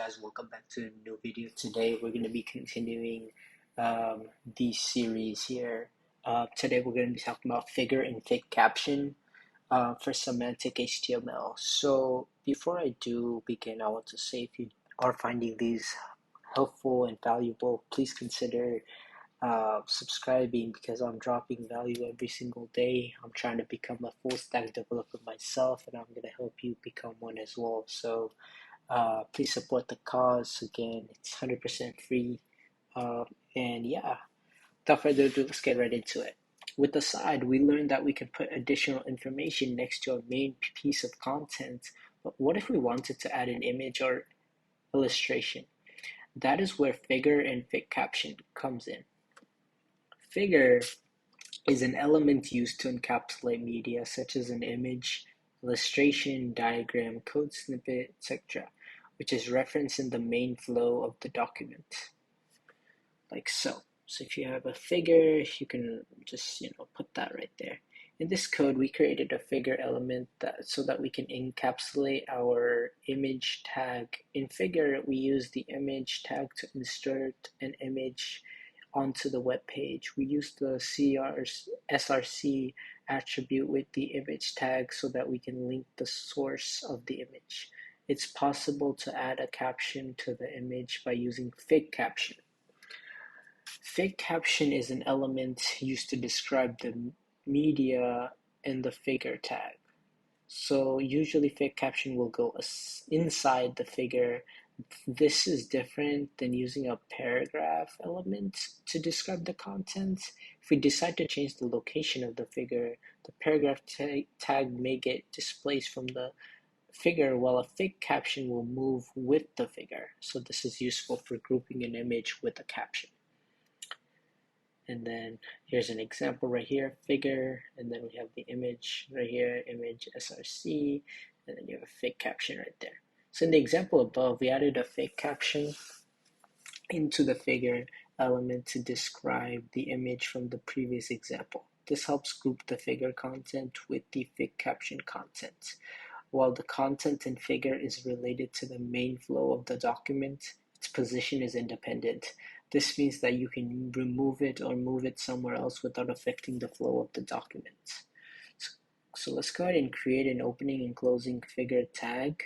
guys, welcome back to a new video. Today we're going to be continuing the series here. Today we're going to be talking about Figure and Figcaption for semantic HTML. So before I do begin, I want to say if you are finding these helpful and valuable, please consider subscribing because I'm dropping value every single day. I'm trying to become a full stack developer myself, and I'm going to help you become one as well. So please support the cause. Again, it's 100% free. And yeah, without further ado, let's get right into it. With the side, we learned that we can put additional information next to a main piece of content. But what if we wanted to add an image or illustration? That is where Figure and Figcaption comes in. Figure is an element used to encapsulate media such as an image, illustration, diagram, code snippet, etc., which is referenced in the main flow of the document, like so. So if you have a figure, you can just put that right there. In this code, we created a figure element so that we can encapsulate our image tag. In Figure, we use the image tag to insert an image onto the web page. We use the src attribute with the image tag so that we can link the source of the image. It's possible to add a caption to the image by using Figcaption. Figcaption is an element used to describe the media in the figure tag. So usually Figcaption will go inside the figure. This is different than using a paragraph element to describe the content. If we decide to change the location of the figure, the paragraph tag may get displaced from the figure while a Figcaption will move with the figure. So this is useful for grouping an image with a caption. And then here's an example right here, figure, and then we have the image right here, image src, and then you have a Figcaption right there. So in the example above, we added a Figcaption into the figure element to describe the image from the previous example. This helps group the figure content with the Figcaption content. While the content in figure is related to the main flow of the document, its position is independent. This means that you can remove it or move it somewhere else without affecting the flow of the document. So let's go ahead and create an opening and closing figure tag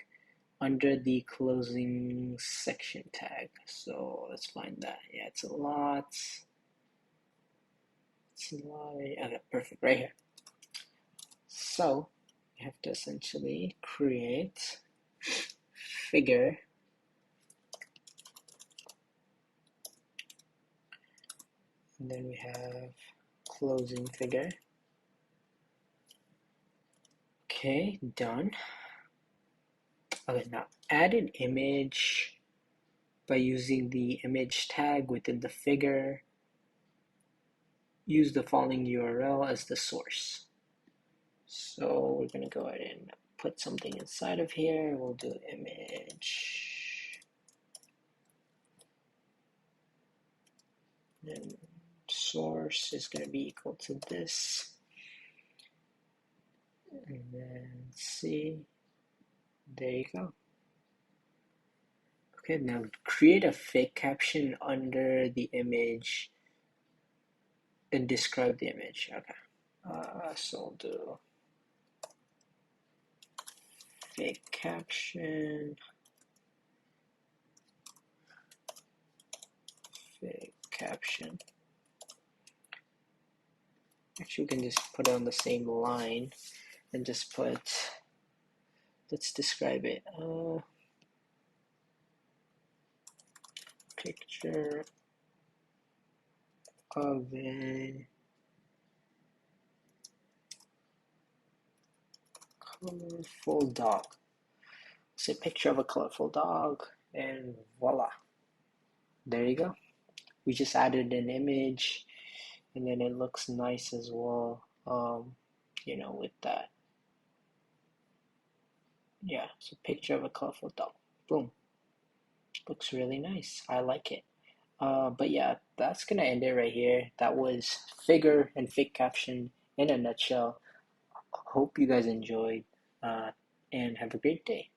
under the closing section tag. So let's find that. Yeah, it's a lot. Okay, perfect, right here. So you have to essentially create figure and then we have closing figure. Okay, done. Okay, now add an image by using the image tag within the figure. Use the following URL as the source. So we're going to go ahead and put something inside of here. We'll do image. Then source is going to be equal to this. And then see. There you go. Okay, now create a Figcaption under the image and describe the image. Okay, so I'll do Figcaption, Figcaption. Actually, we can just put it on the same line and just put, let's describe it. Picture of a colorful dog. Say picture of a colorful dog, and voila. There you go. We just added an image, and then it looks nice as well. With that. Yeah, so picture of a colorful dog. Boom. Looks really nice. I like it. But yeah, that's gonna end it right here. That was Figure and Figcaption in a nutshell. Hope you guys enjoyed, and have a great day.